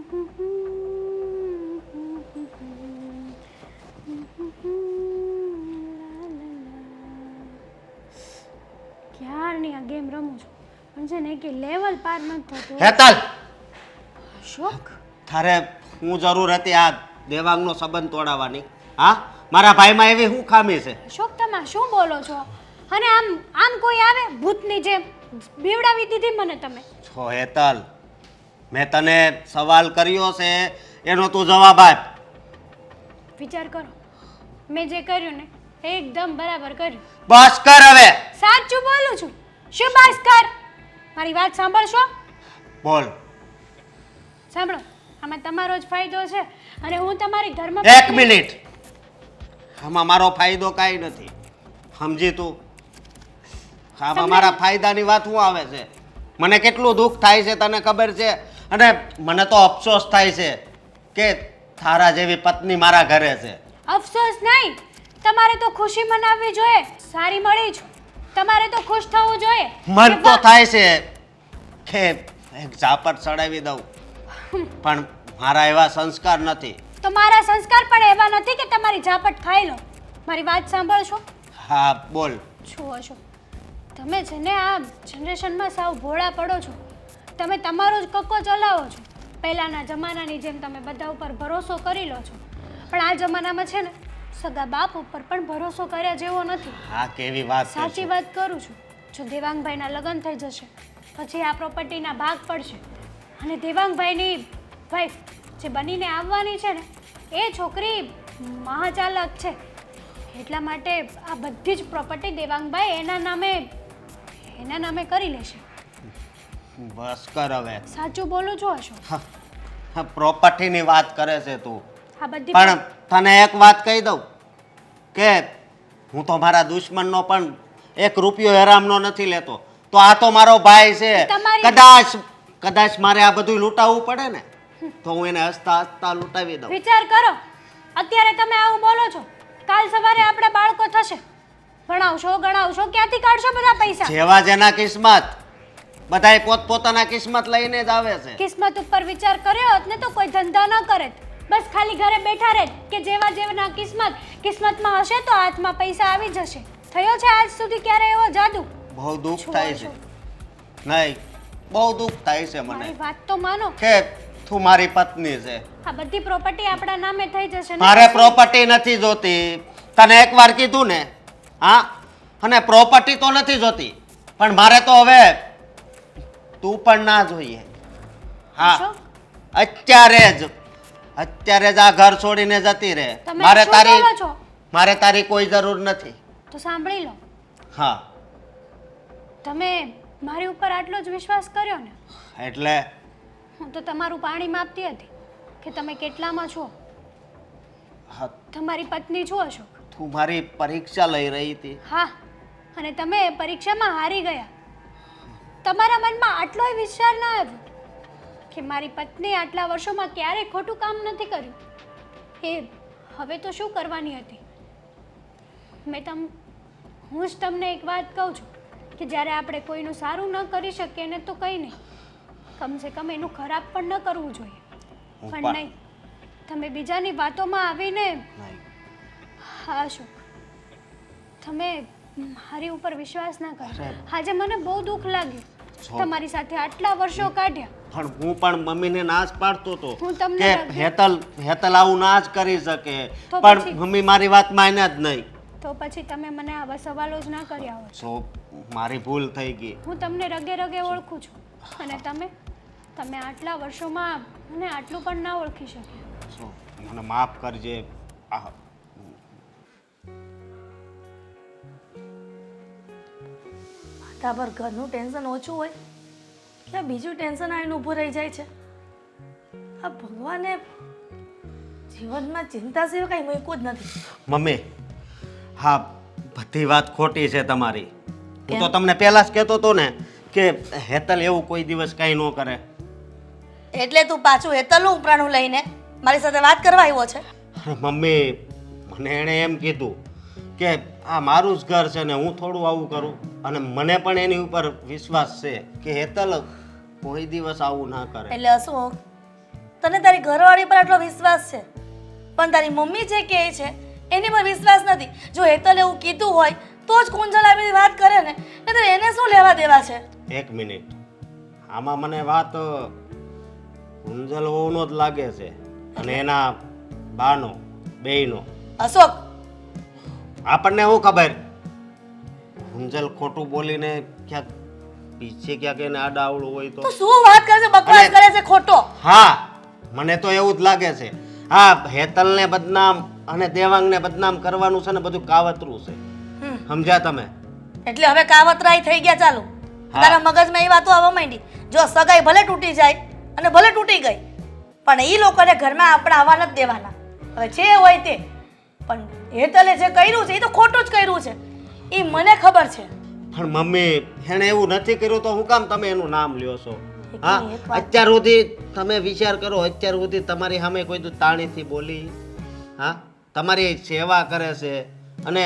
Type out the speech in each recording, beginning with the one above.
ક્યારની આ ગેમ રમું છું પણ છે ને કે લેવલ પાર નથી થતું. હેતલ, શોખ તારે હું જરૂર હતી આ દેવાંગનો સંબંધ તોડાવવાની? હા, મારા ભાઈમાં એવી શું ખામી છે? શોખ તમે શું બોલો છો? અને આમ આમ કોઈ આવે ભૂતની જેમ બીવડાવી દીધી મને તમે. છો હેતલ, મેં તને સવાલ કર્યો છે એનો તું જવાબ આપ. વિચાર કરો, મેં જે કર્યું ને એકદમ બરાબર કર્યું. બસ કર હવે. સાચું બોલું છું. શું બસ કર? મારી વાત સાંભળશો? બોલ. સાંભળો, આમાં તમારો જ ફાયદો છે અને હું તમારી ધર્મ. એક મિનિટ, આમાં મારો ફાયદો કાંઈ નથી, સમજી તું? આમાં મારા ફાયદાની વાત શું આવે છે? મને કેટલું દુઃખ થાય છે તને ખબર છે? અને મને તો અફસોસ થાય છે કે તારા જેવી પત્ની મારા ઘરે છે. અફસોસ નહીં, તમારે તો ખુશી મનાવવી જોઈએ. સારી મળી છું, તમારે તો ખુશ થવું જોઈએ. મન તો થાય છે કે એક ઝાપટ ચડાવી દઉં, પણ મારા એવા સંસ્કાર નથી. તો મારા સંસ્કાર પણ એવા નથી કે તમારી ઝાપટ ખાઈ લો. મારી વાત સાંભળશો? હા બોલ. જુઓ છો, તમે છે ને આ જનરેશનમાં સાવ ભોળા પડો છો. તમે તમારો જ કક્કો ચલાવો છો. પહેલાંના જમાનાની જેમ તમે બધા ઉપર ભરોસો કરી લો છો, પણ આ જમાનામાં છે ને સગા બાપ ઉપર પણ ભરોસો કર્યા જેવો નથી. હા, કેવી વાત છે. સાચી વાત કરું છું. જો દેવાંગભાઈના લગ્ન થઈ જશે પછી આ પ્રોપર્ટીના ભાગ પડશે અને દેવાંગભાઈની વાઈફ જે બનીને આવવાની છે ને એ છોકરી મહાચાલક છે. એટલા માટે આ બધી જ પ્રોપર્ટી દેવાંગભાઈ એના નામે કરી લેશે. બસ કર હવે. સાચું બોલું છો અશોક? પ્રોપર્ટીની વાત કરે છે તું, આ બધી પણ તને એક વાત કહી દઉં કે હું તો મારા દુશ્મનનો પણ 1 રૂપિયો હેરામનો નથી લેતો. તો આ તો મારો ભાઈ છે. કદાચ મારે આ બધું લૂંટાવવું પડે ને તો હું એને હસતા હસતા લૂંટાવી દઉં. વિચાર કરો, અત્યારે તમે આવું બોલો છો, કાલ સવારે આપણા બાળકો થશે, ભણાવશો ગણાવશો, ક્યાંથી કાઢશો બધા પૈસા? જેવા જેના કિસ્મત, બધાય પોતપોતાના કિસ્મત લઈને જ આવે છે. કિસ્મત ઉપર વિચાર કર્યો હોત ને તો કોઈ ધંધા ન કરે, બસ ખાલી ઘરે બેઠા રહે કે જેવા જેવાના કિસ્મતમાં હશે તો હાથમાં પૈસા આવી જશે. થયો છે આજ સુધી ક્યારે એવો જાદુ? બહુ દુઃખ થાય છે. નહીં, બહુ દુઃખ થાય છે મને મારી વાત તો માનો કે તું મારી પત્ની છે. આ બધી પ્રોપર્ટી આપણા નામે થઈ જશે ને. મારે પ્રોપર્ટી નથી જોતી, તને એકવાર કીધું ને. હા, અને પ્રોપર્ટી તો નથી જોતી, પણ મારે તો હવે તું પણ ના જોઈએ. હા, શું? અત્યારે જ આ ઘર છોડીને જતી રહે. તમે શું બોલો છો? મારે તારી કોઈ જરૂર નથી. તો સાંભળી લો, હા, તમે મારી ઉપર આટલો જ વિશ્વાસ કર્યો ને એટલે હું તો તમારું પાણી માપતી હતી કે તમે કેટલામાં છો. હા, તમારી પત્ની છો અશોક. તું મારી પરીક્ષા લઈ રહી હતી. હા, અને તમે પરીક્ષામાં હારી ગયા. તમારા મનમાં આટલોય વિચાર ના આવ્યો કે મારી પત્ની આટલા વર્ષોમાં ક્યારેય ખોટું કામ નથી કર્યું. એ હવે તો શું કરવાની હતી? હું જ તમને એક વાત કહું છું કે જ્યારે આપણે કોઈનું સારું ન કરી શકીએ ને તો કંઈ નહીં, કમસે કમ એનું ખરાબ પણ ન કરવું જોઈએ. પણ નહીં, તમે બીજાની વાતોમાં આવીને. હા અશોક, તમે મારી ઉપર વિશ્વાસ ના કરો. આજે મને બહુ દુઃખ લાગ્યું. તમારી સાથે આટલા વર્ષો કાઢ્યા, પણ હું પણ મમ્મીને ના જ પાડતો હતો હું તમને કે હેતલ આવું ના જ કરી શકે, તો પણ પછી? મમ્મી મારી વાત માન્યા જ નહીં. તો પછી તમે મને આવા સવાલો જ ના કર્યા હોત. સો મારી ભૂલ થઈ ગઈ. હું તમને રગે રગે ઓળખું છું અને તમે આટલા વર્ષોમાં મને આટલું પણ ના ઓળખી શક્યા. સો મને માફ કરજે. આહ, માથા પર ઘરનું ટેન્શન ઓછું હોય કે બીજું ટેન્શન આવીને ઊભું રહી જાય છે. આ ભગવાને જીવનમાં ચિંતા સિવાય કંઈ મૂક્યું જ નથી. મમ્મી, હા, બધી વાત ખોટી છે તમારી. હું તો તમને પહેલા જ કહેતો હતો ને કે હેતલ એવું કોઈ દિવસ કાંઈ ન કરે. એટલે તું પાછું હેતલનું ઉપરાણું લઈને મારી સાથે વાત કરવા આવ્યો છે? મમ્મી, મને એણે એમ કીધું કે આ મારું જ ઘર છે ને હું થોડું આવું કરું, અને મને પણ એની ઉપર વિશ્વાસ છે કે હેતલ કોઈ દિવસ આવું ના કરે. એટલે અશોક, તને તારી ઘરવાળી પર આટલો વિશ્વાસ છે, પણ તારી મમ્મી જે કહે છે એની પર વિશ્વાસ નથી. જો હેતલ એવું કીધું હોય તો જ કુંજલ આવી વાત કરે ને, નહીંતર એને શું લેવા દેવા છે? એક મિનિટ, આમાં મને વાત કુંજલ હોવાનો જ લાગે છે અને એના બાનો બેયનો. અશોક, આપણને શું ખબર કુંજલ ખોટું બોલીને ક્યાંક પીછે ક્યાંક એને આડાવડું હોય તો? તું શું વાત કરે છે? બકવાસ કરે છે ખોટો. હા, મને તો એવું જ લાગે છે. હા, હેતલને બદનામ અને દેવાંગને બદનામ કરવાનું છે ને બધું કાવતરું છે. સમજ્યા તમે? એટલે હવે કાવતરાઈ થઈ ગયા ચાલુ. તારા મગજમાં એ વાતો આવવા માંડી. જો સગાઈ ભલે તૂટી જાય અને ભલે તૂટી ગઈ, પણ એ લોકોને ઘરમાં આપણે આવવા નથી દેવાના. હવે જે હોય તે, પણ હેતલે જે કર્યું છે એ તો ખોટું જ કર્યું છે, એ મને ખબર છે. પણ મમ્મી, એણે એવું નથી કર્યું તો હું કામ તમે એનું નામ લ્યો છો? હા, એક વાત. અત્યાર સુધી તમે વિચાર કરો, અત્યાર સુધી તમારી સામે કોઈ તો તાણીથી બોલી? હા, તમારી સેવા કરે છે અને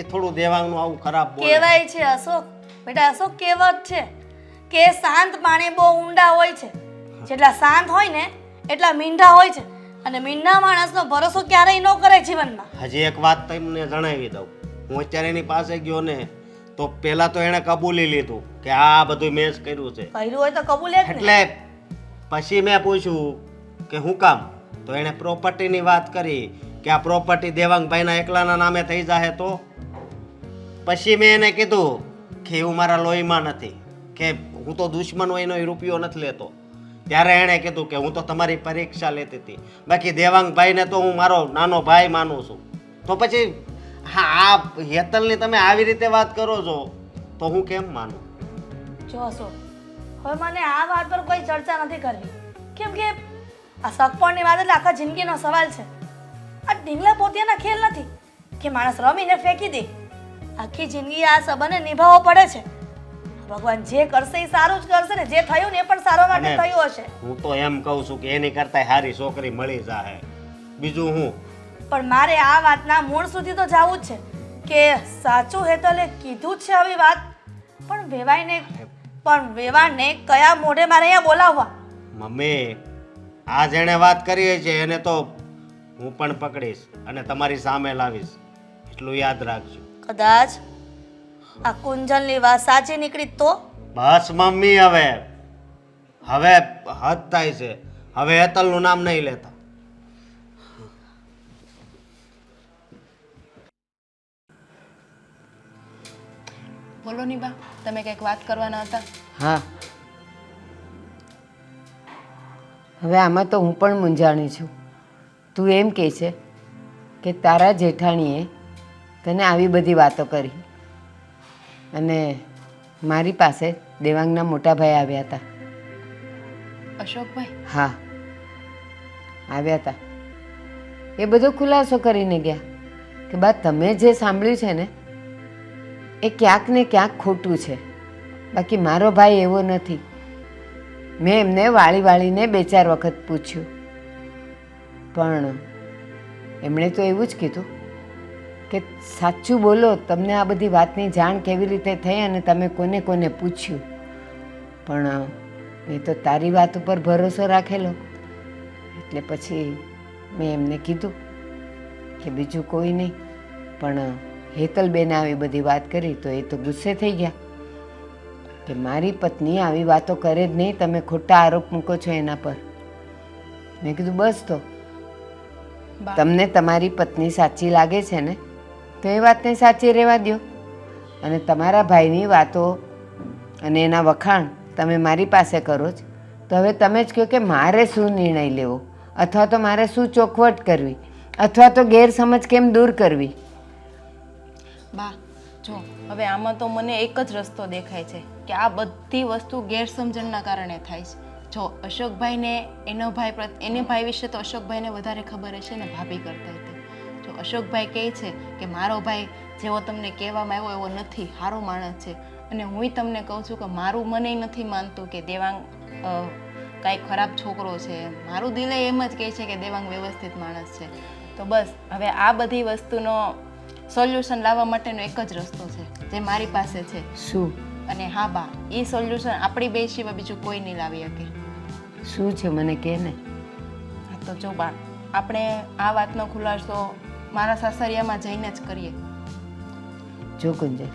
એ થોડું દેવાંગનું આવું ખરાબ બોલે. કહેવાય છે અશોક, બેટા અશોક કહેવત છે કે શાંત પાણી બહુ ઊંડા હોય છે. જેટલા શાંત હોય ને એટલા મીંઢા હોય છે, અને મીંઢા માણસનો ભરોસો ક્યારેય ન કરે જીવનમાં. હજી એક વાત તમને જણાવી દઉં. હું અત્યારે એની પાસે ગયો ને તો પહેલા તો એણે કબૂલી લીધું કે આ બધું મેં જ કર્યું છે. કર્યું હોય તો કબૂલે જ ને. એટલે પછી મેં પૂછ્યું કે હું કામ, તો એણે પ્રોપર્ટીની વાત કરી કે આ પ્રોપર્ટી દેવાંગભાઈના એકલાના નામે થઈ જાય તો. પછી મેં એને કીધું કે એવું મારા લોહીમાં નથી, કે હું તો દુશ્મન હોય એનો રૂપિયો નથી લેતો. ત્યારે એણે કીધું કે હું તો તમારી પરીક્ષા લેતી હતી, બાકી દેવાંગભાઈને તો હું મારો નાનો ભાઈ માનું છું. તો પછી હા, આ હેતલની તમે આવી રીતે વાત કરો છો તો હું કેમ માનું? જો અશોક, હવે મને આ વાત પર કોઈ ચર્ચા નથી કરવી, કેમ કે આ સગપણની વાત એટલે આખા જિંદગીનો સવાલ છે. આ ઢીંગલા પોતિયાના ખેલ નથી કે માણસ રમીને ફેંકી દે. આખી જિંદગી આ સંબંધને નિભાવવો પડે છે. ભગવાન જે કરશે એ સારું જ કરશે ને, જે થયું ને એ પણ સારા માટે થયું હશે. હું તો એમ કહું છું કે એની કરતા સારી છોકરી મળી જાય, બીજું હું. પણ મારે આ વાતના મૂળ સુધી તો જવું જ છે કે સાચું હેતલે કીધું જ છે આવી વાત, પણ વેવાણને કયા મોઢે મારે અહીંયા બોલાવવા? મમ્મી, આ જેણે વાત કરી છે એને તો હું પણ પકડીશ અને તમારી સામે લાવીશ, એટલું યાદ રાખજો. કદાચ આ કુંજલની વાત સાચી નીકળી તો? બસ મમ્મી, હવે હદ થાય છે. હવે હેતલનું નામ નહીં લેતા. બોલો ની બા, તમે કંઈક વાત કરવાના હતા? હા, હવે આમાં તો હું પણ મૂંઝાણી છું. તું એમ કહે છે કે તારા જેઠાણીએ તને આવી બધી વાતો કરી અને મારી પાસે દેવાંગના મોટા ભાઈ આવ્યા હતા. અશોકભાઈ? હા, આવ્યા હતા. એ બધો ખુલાસો કરીને ગયા કે બા તમે જે સાંભળ્યું છે ને એ ક્યાંક ને ક્યાંક ખોટું છે, બાકી મારો ભાઈ એવો નથી. મેં એમને વાળીને 2-4 વખત પૂછ્યું, પણ એમણે તો એવું જ કીધું કે સાચું બોલો, તમને આ બધી વાતની જાણ કેવી રીતે થઈ અને તમે કોને કોને પૂછ્યું. પણ મેં તો તારી વાત ઉપર ભરોસો રાખેલો, એટલે પછી મેં એમને કીધું કે બીજું કોઈ નહીં. પણ હેતલબેને આવી બધી વાત કરી તો એ તો ગુસ્સે થઈ ગયા કે મારી પત્ની આવી વાતો કરે જ નહીં, તમે ખોટા આરોપ મૂકો છો એના પર. મેં કીધું બસ, તો તમને તમારી પત્ની સાચી લાગે છે ને તો એ વાતને સાચી રહેવા દો, અને તમારા ભાઈની વાતો અને એના વખાણ તમે મારી પાસે કરો જ તો હવે તમે જ કહો કે મારે શું નિર્ણય લેવો, અથવા તો મારે શું ચોખવટ કરવી, અથવા તો ગેરસમજ કેમ દૂર કરવી. બા જો, હવે આમાં તો મને એક જ રસ્તો દેખાય છે કે આ બધી વસ્તુ ગેરસમજણના કારણે થાય છે. જો અશોકભાઈને એનો ભાઈ વિશે તો અશોકભાઈને વધારે ખબર હશે ને ભાભી કરતા હતી. જો અશોકભાઈ કહે છે કે મારો ભાઈ જેવો તમને કહેવામાં આવ્યો એવો નથી, સારો માણસ છે, અને હું તમને કહું છું કે મારું મને નથી માનતું કે દેવાંગ કાંઈ ખરાબ છોકરો છે. મારું દિલ એમ જ કહે છે કે દેવાંગ વ્યવસ્થિત માણસ છે. તો બસ હવે આ બધી વસ્તુનો સોલ્યુશન લાવવા માટેનો એક જ રસ્તો છે જે મારી પાસે છે. શું? અને હા બા, એ સોલ્યુશન આપણી બે સિવાય બીજું કોઈ નહીં લાવી શકે. શું છે મને કહે ને. તો જો બા, આપણે આ વાતનો ખુલાસો મારા સાસરિયામાં જઈને જ કરીએ. જો કુંજલ,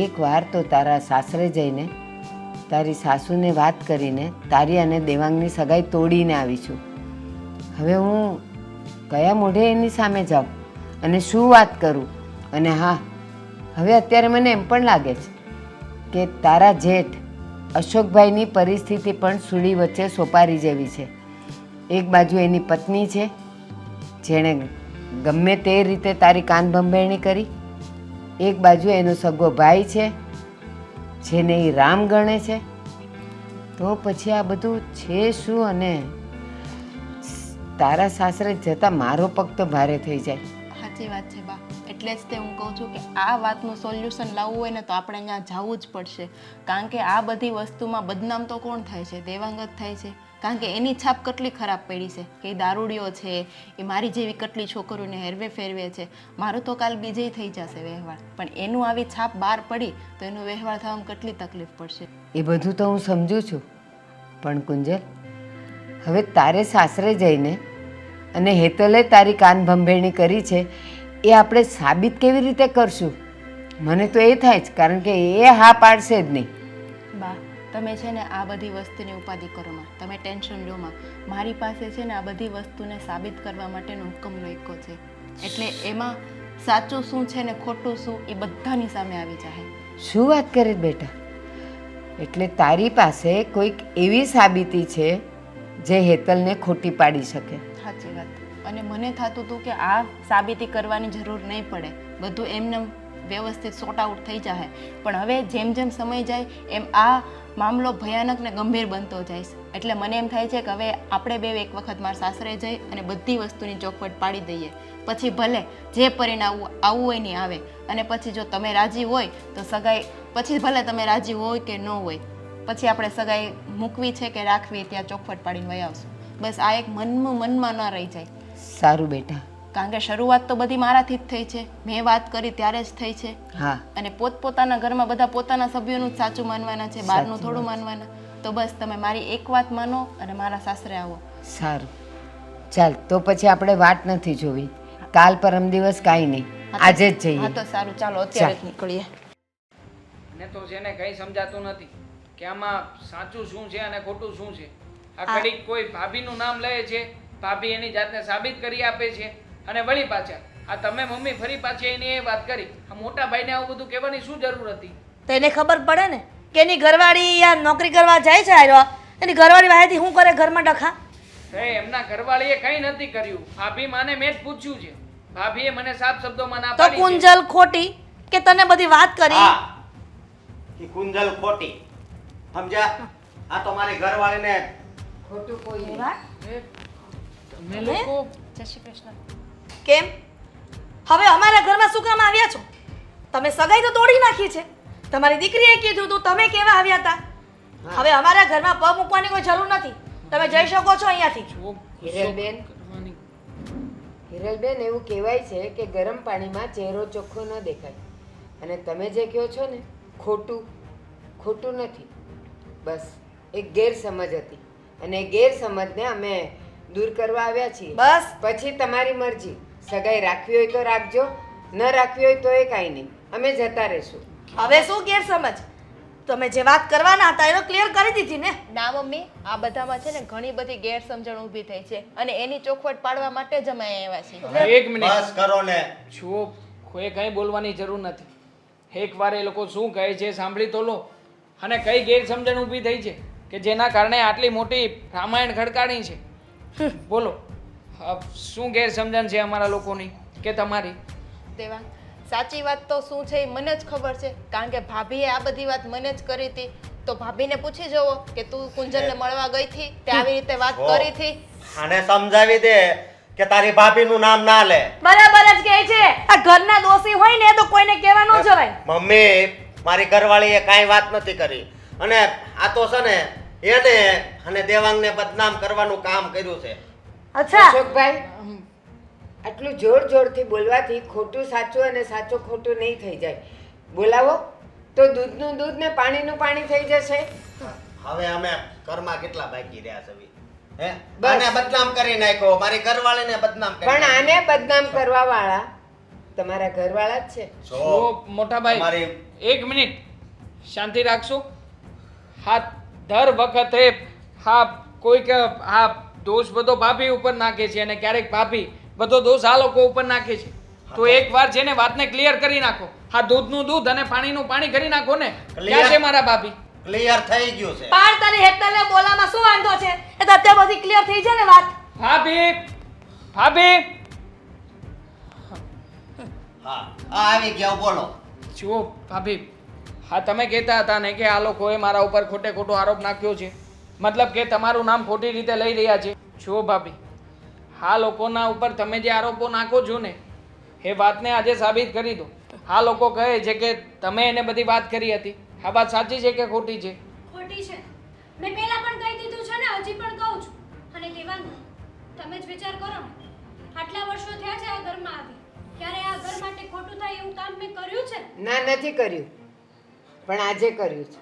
એકવાર તો તારા સાસરે જઈને તારી સાસુને વાત કરીને તારી અને દેવાંગની સગાઈ તોડીને આવીશું. હવે હું કયા મોઢે એની સામે જાઉં અને શું વાત કરું? અને હા, હવે અત્યારે મને એમ પણ લાગે છે કે તારા જેઠ અશોકભાઈની પરિસ્થિતિ પણ સૂડી વચ્ચે સોપારી જેવી છે. એક બાજુ એની પત્ની છે જેણે ગમે તે રીતે તારી કાન ભંભેરણી કરી, એક બાજુ એનો સગો ભાઈ છે જેને એ રામ ગણે છે. તો પછી આ બધું છે શું? અને તારા સાસરે જતાં મારો પગ તો ભારે થઈ જાય. સાચી વાત છે બા, એટલે જ તે હું કહું છું કે આ વાતનું સોલ્યુશન લાવવું હોય ને તો આપણે અહીંયા જવું જ પડશે. કારણ કે આ બધી વસ્તુમાં બદનામ તો કોણ થાય છે? દેવાંગ જ થાય છે. કારણ કે એની છાપ કેટલી ખરાબ પડી છે કે એ દારૂડિયો છે, એ મારી જેવી કેટલી છોકરીઓને હેરવે ફેરવે છે. મારું તો કાલ બીજે થઈ જશે વ્યવહાર, પણ એનું આવી છાપ બહાર પડી તો એનો વ્યવહાર થવામાં કેટલી તકલીફ પડશે. એ બધું તો હું સમજુ છું, પણ કુંજલ, હવે તારે સાસરે જઈને અને હેતલે તારી કાન ભંભેરણી કરી છે એ આપણે સાબિત કેવી રીતે કરશું? મને તો એ થાય જ, કારણ કે એ હા પાડશે જ નહીં. બા, તમે છે ને આ બધી વસ્તુની ઉપાધિ કરો માં, તમે ટેન્શન લો માં. મારી પાસે છે ને આ બધી વસ્તુને સાબિત કરવા માટેનો હુકમનો એકો છે. એટલે એમાં સાચું શું છે ને ખોટું શું એ બધાની સામે આવી જાય. શું વાત કરે બેટા? એટલે તારી પાસે કોઈક એવી સાબિતી છે જે હેતલને ખોટી પાડી શકે? સાચી વાત. અને મને થતું હતું કે આ સાબિતી કરવાની જરૂર નહીં પડે, બધું એમને વ્યવસ્થિત સોર્ટ આઉટ થઈ જાય. પણ હવે જેમ જેમ સમય જાય એમ આ મામલો ભયાનક ને ગંભીર બનતો જાય છે. એટલે મને એમ થાય છે કે હવે આપણે બે એક વખત મારા સાસરે જઈ અને બધી વસ્તુની ચોખવટ પાડી દઈએ. પછી ભલે જે પરિણામ આવવું હોય નહીં આવે. અને પછી જો તમે રાજી હોય તો સગાઈ, પછી ભલે તમે રાજી હોય કે ન હોય, પછી આપણે સગાઈ મૂકવી છે કે રાખવી ત્યાં ચોખવટ પાડીને વહી આવશું. બસ આ એક મનમાં ન રહી જાય. સારું બેટા. કારણ કે શરૂઆત તો બધી મારાથી જ થઈ છે. મેં વાત કરી ત્યારે જ થઈ છે. હા, અને પોતપોતાના ઘરમાં બધા પોતાના સભ્યોનું જ સાચું માનવાના છે, બહારનું થોડું માનવાના. તો બસ તમે મારી એક વાત માનો અને મારા સાસરે આવો. સારું. ચાલ, તો પછી આપણે વાટ નથી જોવી. કાલ પરમ દિવસ કાંઈ નહીં, આજે જ જઈએ. હા તો સારું, ચાલો અત્યારે જ નીકળીએ. ને તો છે ને કંઈ સમજાતું નથી કે આમાં સાચું શું છે અને ખોટું શું છે. આ ઘડીક કોઈ ભાભીનું નામ લે છે, ભાભી એની જાતને સાબિત કરી આપે છે, અને વળી પાછા આ તમે મમ્મી ફરી પાછી એની એ વાત કરી. આ મોટા ભાઈને આવું બધું કહેવાની શું જરૂર હતી? તો એને ખબર પડે ને કે એની ઘરવાળી યા નોકરી કરવા જાય છે આર્યો, એની ઘરવાળી વાહેથી શું કરે ઘરમાં ડખા? એમના ઘરવાળીએ કંઈ નથી કર્યું. ભાભી માને મેં જ પૂછ્યું છે. ભાભીએ મને સાફ શબ્દોમાં ના તો પાડી છે. કુંજલ ખોટી કે તને બધી વાત કરી? હા, ઈ કુંજલ ખોટી. સમજ્યા? આ તો મારી ઘરવાળીને ખોટું કોઈ નહીં. તમે લોકો જય શ્રી કૃષ્ણ. કેમ? હવે અમારા ઘરમાં શું કામ આવ્યા છો? તમે સગાઈ તો તોડી નાખી છે. તમારી દીકરીએ કીધું તું, તમે કેવા આવ્યા હતા? હવે અમારા ઘરમાં પગ મૂકવાની કોઈ જરૂર નથી. તમે જઈ શકો છો અહીંયાથી. હિરલબેન, કરવાની. હિરલબેન, એવું કહેવાય છે કે ગરમ પાણીમાં ચહેરો ચોખ્ખો ન દેખાય. અને તમે જે કહો છો ને ખોટું, ખોટું નથી. બસ એક ગેરસમજ હતી અને એ ગેરસમજને અમે દૂર કરવા આવ્યા છીએ. બસ. પછી તમારી મરજી. સગાઈ રાખવી હોય તો રાખજો, ન રાખવી હોય તો એ કાંઈ નહીં, અમે જતા રહીશું. હવે શું ગેરસમજ? તમે જે વાત કરવાના હતા એનો ક્લિયર કરી દીધી ને? ના મમ્મી, આ બધામાં છે ને ઘણી બધી ગેરસમજણ ઊભી થઈ છે અને એની ચોખવટ પાડવા માટે જ અમે આવ્યા છીએ. એક મિનિટ બસ કરો ને. જુઓ, કોઈ કંઈ બોલવાની જરૂર નથી. એકવાર એ લોકો શું કહે છે સાંભળી તો લો. અને કઈ ગેરસમજણ ઊભી થઈ છે કે જેના કારણે આટલી મોટી રામાયણ ખડકાણી છે. બોલો, શું ગેરસમજણ છે અમારા લોકોની કે તમારી? દેવાંગ, સાચી વાત તો શું છે એ મને જ ખબર છે. કારણ કે ભાભીએ આ બધી વાત મને જ કરી હતી. તો ભાભીને પૂછી જવો કે તું કુંજલને મળવા ગઈ હતી, તે આવી રીતે વાત કરી હતી. આને સમજાવી દે કે તારી ભાભીનું નામ ના લે. બરાબર જ કહે છે. આ ઘરના દોષી હોય ને તો કોઈને કહેવા ન જવાય. મમ્મી, મારી ઘરવાળીએ કાંઈ વાત નથી કરી. અને આ તો છે ને એને અને દેવાંગને બદનામ કરવાનું કામ કર્યું છે. અચ્છા, અશોકભાઈ, આટલું જોર જોરથી બોલવાથી ખોટું સાચું અને સાચું ખોટું નહીં થઈ જાય. બોલાવો તો દૂધનું દૂધ ને પાણીનું પાણી થઈ જશે. હવે અમે ઘરમાં કેટલા બાકી રહ્યા છે? હે બસ. આને બદનામ કરી નાખ્યો મારી ઘરવાળીને બદનામ કરી પણ આને બદનામ કરવા વાળા તમારા ઘરવાળા જ છે. જો ઓ મોટા ભાઈ તમારી એક મિનિટ શાંતિ રાખશો. હા દર વખતે હા કોઈક હા દોષ બધો ભાભી ઉપર નાખે છે અને ક્યારેક ભાભી બધો દોષ આ લોકો ઉપર નાખે છે. તો એકવાર છે ને વાતને ક્લિયર કરી નાખો. હા દૂધનું દૂધ અને પાણીનું પાણી કરી નાખો ને. ક્યાં છે મારા ભાભી? ક્લિયર થઈ ગયું છે પણ તારી હેતલને બોલામાં શું વાંધો છે? એ તો અત્યારે બધી ક્લિયર થઈ જાય ને વાત. ભાભી ભાભી હા આ આવી ગયા બોલો જુઓ ભાભી હા તમે કહેતા હતા ને કે આ લોકોએ મારા ઉપર ખોટે ખોટો આરોપ નાખ્યો છે, મતલબ કે તમારું નામ ખોટી રીતે લઈ રહ્યા છે. જુઓ ભાભી આ લોકોના ઉપર તમે જે આરોપો નાખો છો ને એ વાતને આજે સાબિત કરી દો. આ લોકો કહે છે કે તમે એને બધી વાત કરી હતી. આ વાત સાચી છે કે ખોટી છે? ખોટી છે. મેં પહેલા પણ કહી દીધું છે ને હજી પણ કહું છું. અને દેવાંગ તમે જ વિચાર કરો ને, આટલા વર્ષો થયા છે આ ઘરમાં આવી, ક્યારે આ ઘર માટે ખોટું થાય એવું કામ મેં કર્યું છે? ના નથી કર્યું, પણ આજે કર્યું છે.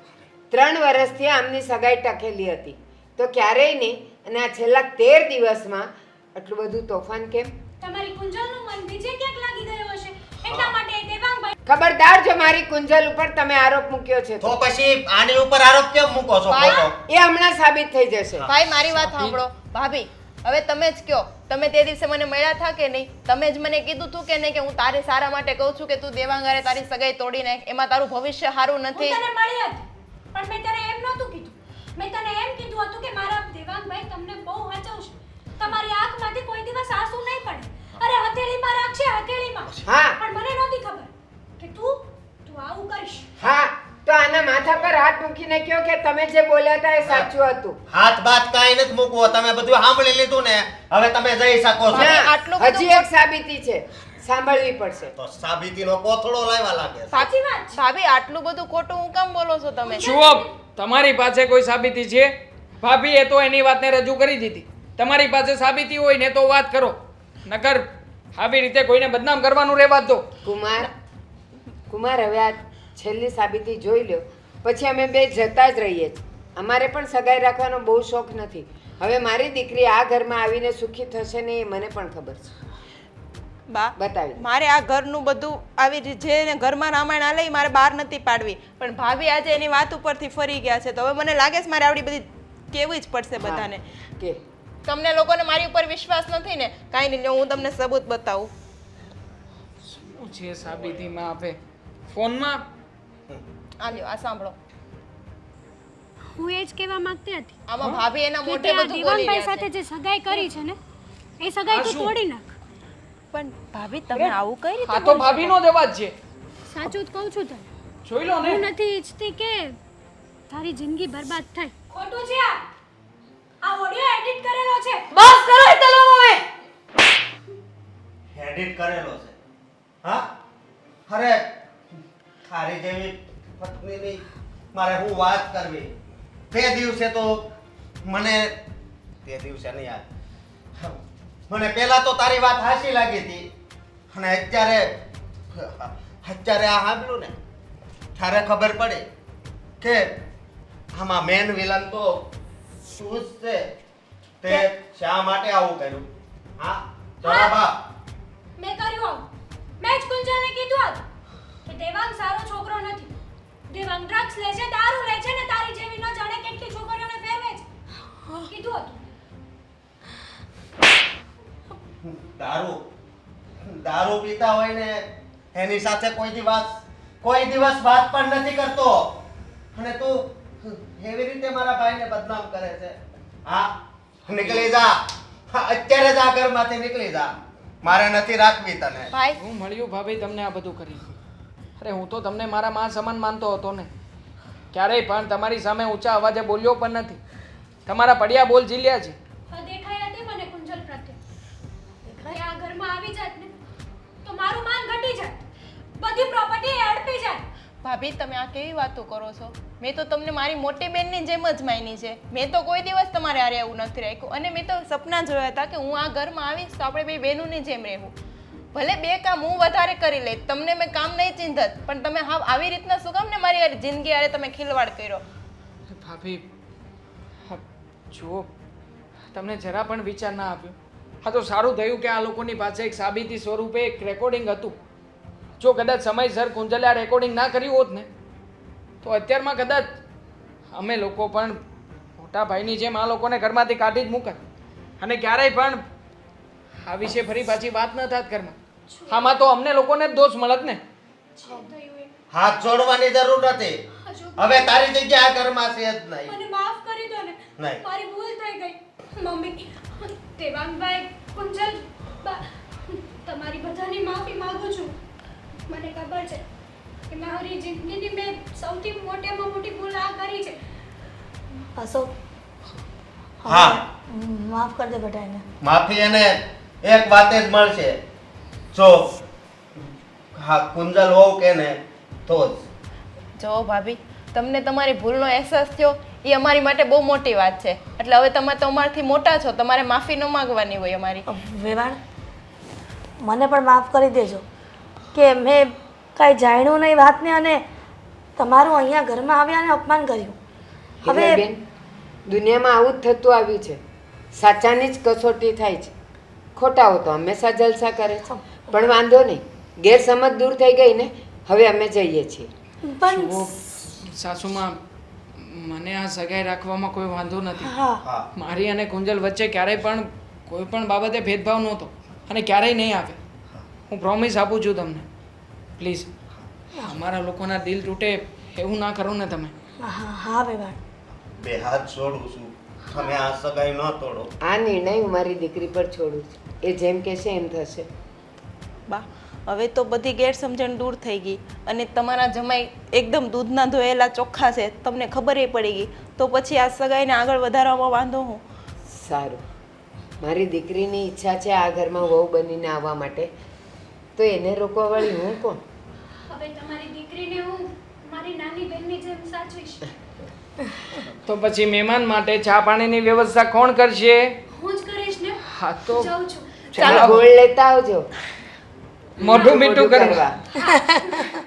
3 વર્ષથી આમની સગાઈ ટકેલી હતી તો ક્યારેય નહીં, અને આ છેલ્લા 13 દિવસમાં આટલું બધું તોફાન કેમ? તમારી કુંજલનું મન બીજે ક્યાંક લાગી ગયું હશે એટલા માટે દેવાંગભાઈ. ખબરદાર જો મારી કુંજલ ઉપર તમે આરોપ મૂક્યો છે તો પછી આની ઉપર આરોપ કેમ મૂકો છો ખોટો? એ હમણાં સાબિત થઈ જશે. ભાઈ મારી વાત સાંભળો. ભાભી હવે તમે જ કયો, તમે તે દિવસે મને મળ્યા હતા કે નહીં? તમે જ મને કીધું હતું કે નહીં કે હું તારે સારા માટે કહું છું કે તું દેવાંગારે તારી સગાઈ તોડી નાખ, એમાં તારું ભવિષ્ય સારું હું નથી. તને મળી હતી પણ મેં તને એમ નહોતું કીધું. મેં તને એમ કીધું હતું કે મારા દેવાંગભાઈ તમને બહુ વાંચવશે, તમારી આંખમાંથી કોઈ દિવસ આંસુ નહીં પડે. અરે હથેળીમાં રાખશે, હથેળીમાં. હા. પણ મને નહોતી ખબર કે તું આવું કરીશ. હા તો આના માથા પર હાથ મૂકીને કહો કે તમે જે બોલ્યા હતા એ સાચું હતું. હાથ બાત કાંઈ નથી મૂકવો, તમે બધું સાંભળી લીધું ને, હવે તમે જઈ શકો છો. ભાભી, ના, આટલું બધું હજી એક સાબિતી છે, સાંભળવી પડશે. તો સાબિતીનો કોથળો લાવવા લાગે છે. સાચી વાત છે. ભાભી આટલું બધું ખોટું હું કામ બોલો છો તમે? જુઓ તમારી પાસે કોઈ સાબિતી છે? ભાભી એ તો એની વાતને રજૂ કરી દીધી. તમારી પાસે સાબિતી હોય ને તો વાત કરો, નકર આવી રીતે કોઈને બદનામ કરવાનું રહેવા દો. કુમાર હવે આ છેલ્લી સાબિતી જોઈ લ્યો, પછી અમે બે જતા જ રહીએ છીએ. અમારે પણ સગાઈ રાખવાનો બહુ શોખ નથી. હવે મારી દીકરી આ ઘરમાં આવીને સુખી થશે ને એ મને પણ ખબર છે. બા બતાવી દે. મારે આ ઘરનું બધું આવી જે ને ઘરમાં રામાયણ આલે ઈ મારે બહાર નથી પાડવી, પણ ભાભી આજે એની વાત ઉપરથી ફરી ગયા છે તો હવે મને લાગે છે મારે આવડી બધી કેવી જ પડશે બધાને. કે તમને લોકોને મારી ઉપર વિશ્વાસ નથી ને? કાંઈ નહીં, હું તમને સબૂત બતાવું. શું છે સાબિતીમાં આપે ફોનમાં? આ લ્યો, આ સાંભળો. હું એ જ કહેવા માંગતી હતી આમાં ભાભી એના કે મોઢે તે આ બધું બોલી દેવાંગભાઈ રહ્યા સાથે છે. જે સગાઈ કરી છે ને એ સગાઈ આ તું શું? તોડી નાખ. પણ ભાભી તમે આવું કઈ રીતે આ તો ભાભીનો જ અવાજ છે. સાચું જ કહું છું તને. જોઈ લો ને. હું નથી ઈચ્છતી કે તારી જિંદગી બરબાદ થાય. ખોટું છે આ ઓડિયો એડિટ કરેલો છે. બસ કરો હેતલ હવે. એડિટ કરેલો છે. હા અરે તારી જેવી પત્નીની મારે હું વાત કરવી. તે દિવસે તો મને તે દિવસે નહીં યાર, મને પહેલા તો તારી વાત હાચી લાગી હતી, અને અત્યારે આ સાંભળ્યું ને ત્યારે ખબર પડી કે આમાં મેન વિલન તો તું જ છે. તે શા માટે આવું કર્યું? હા જવાબ આપ. મેં કર્યું આવું. મેં જ કુંજલને કીધું હતું કે દેવાંગ સારો છોકરો નથી. દેવાંગ ડ્રગ્સ લે છે, દારૂ લે છે ને તારી જેવી ન જાણે કેટલી છોકરીઓને ફેરવે છે. કીધું હતું. દારૂ પીતા હોય ને એની સાથે કોઈ દિવસ વાત પણ નથી કરતો, અને તું એવી રીતે મારા ભાઈને બદનામ કરે છે. હા નીકળી જા. હા, અત્યારે જ આ ઘરમાંથી નીકળી જા. મારે નથી રાખવી તને. ભાઈ હું મળ્યું ભાભી તમને આ બધું કરી? અરે હું તો તમને મારા માં સમાન માનતો હતો ને, ક્યારેય પણ તમારી સામે ઊંચા અવાજે બોલ્યો પણ નથી. તમારા પડ્યા બોલ ઝીલ્યા છે. દેખાઈ હતી મને કુંજલ પ્રત્યે. ઘરે આ ઘરમાં આવી જાત ને તો મારું માન ઘટી જાય, બધી પ્રોપર્ટી હડપી જાય. ભાભી તમે આ કેવી વાતો કરો છો? મેં તો તમને મારી મોટી બેનની જેમ જ માની છે. મેં તો કોઈ દિવસ તમારે હારે એવું નથી રાખ્યું, અને મેં તો સપના જોયા હતા કે હું આ ઘરમાં આવીશ તો આપણે બે બહેનોની જેમ રહેવું. ભલે બે કામ હું વધારે કરી લઈશ, તમને મેં કામ નહીં ચિંતત, પણ તમે હા આવી રીતના શું કામ ને મારી જિંદગી હારે તમે ખિલવાડ કર્યો? ભાભી હા, જુઓ તમને જરા પણ વિચાર ના આપ્યો. હા તો સારું થયું કે આ લોકોની પાસે એક સાબિતી સ્વરૂપે એક રેકોર્ડિંગ હતું. જો કદાચ સમયસર કુંજલે આ રેકોર્ડિંગ ના કર્યું હોત ને તો અત્યારમાં કદાચ અમે લોકો પણ મોટા ભાઈની જેમ આ લોકોને ઘરમાંથી કાઢી જ મૂકત અને ક્યારેય પણ આ વિશે ફરી પાછી વાત ન થાત ઘરમાં. આમાં તો અમને લોકોને જ દોષ મળત ને. હાથ જોડવાની જરૂર નથી. હવે તારી જગ્યા આ ઘરમાં છે જ નહીં. મને માફ કરી દો ને. નહીં. મારી ભૂલ થઈ ગઈ. મમ્મી, દેવાંગભાઈ, કુંજલ, તમારી બધાની માફી માંગુ છું. મને ખબર છે કે મારી જિંદગીની મેં સૌથી મોટામાં મોટી ભૂલ આ કરી છે. અશોક હા. માફ કરી દે બેટા એને. માફી એને એક વાતે જ મળશે. જો હા કુંજલ હોવ કે ને તો જ. જો ભાભી, તમને તમારી ભૂલનો અહેસાસ થયો એ અમારી માટે બહુ મોટી વાત છે. એટલે હવે તમે તો અમારાથી મોટા છો, તમારે માફી ન માંગવાની હોય અમારી. વેવાણ, મને પણ માફ કરી દેજો કે મેં કાંઈ જાણ્યું નહીં વાતને અને તમારું અહીંયા ઘરમાં આવ્યા અને અપમાન કર્યું. હવે બેન, દુનિયામાં આવું જ થતું આવ્યું છે. સાચાની જ કસોટી થાય છે. ખોટાઓ તો હંમેશા જલસા કરે છે. પણ વાંધો નહીં, ગેરસમજ દૂર થઈ ગઈ ને. હવે અમે જઈએ છીએ. પણ સાસુમાં મને આ સગાઈ રાખવામાં કોઈ વાંધો નથી. હા, હા. મારી અને કુંજલ વચ્ચે ક્યારેય પણ કોઈ પણ બાબતે ભેદભાવ નહોતો અને ક્યારેય નહીં આવે. હું પ્રોમિસ આપું છું તમને. પ્લીઝ અમારા લોકોના દિલ તૂટે એવું ના કરો ને તમે. હા હા વેવાણ. બે હાથ જોડું છું. તમે આ સગાઈ ન તોડો. આ નિર્ણય હું મારી દીકરી પર છોડું છું. એ જેમ કહેશે એમ થશે. બા, હવે તો બધી ગેરસમજણ દૂર થઈ ગઈ અને તમારા જમાઈ એકદમ દૂધના ધોયેલા ચોખ્ખા છે, તમને ખબર પડી ગઈ. તો પછી આ સગાઈને આગળ વધારવામાં વાંધો હું. સારું, મારી દીકરીની ઈચ્છા છે આ ઘરમાં વહુ બનીને આવવા માટે, તો એને રોકવા વાળી હું કોણ? હવે તમારી દીકરીને હું મારી નાની બહેનની જેમ સાચવીશ. તો પછી મહેમાન માટે ચા પાણીની વ્યવસ્થા કોણ કરશે? હું જ કરીશ ને. હા તો જાઉં છું. ચાલો ગોળ લેતા આવજો. મોઢું મીઠું બધું કરવા.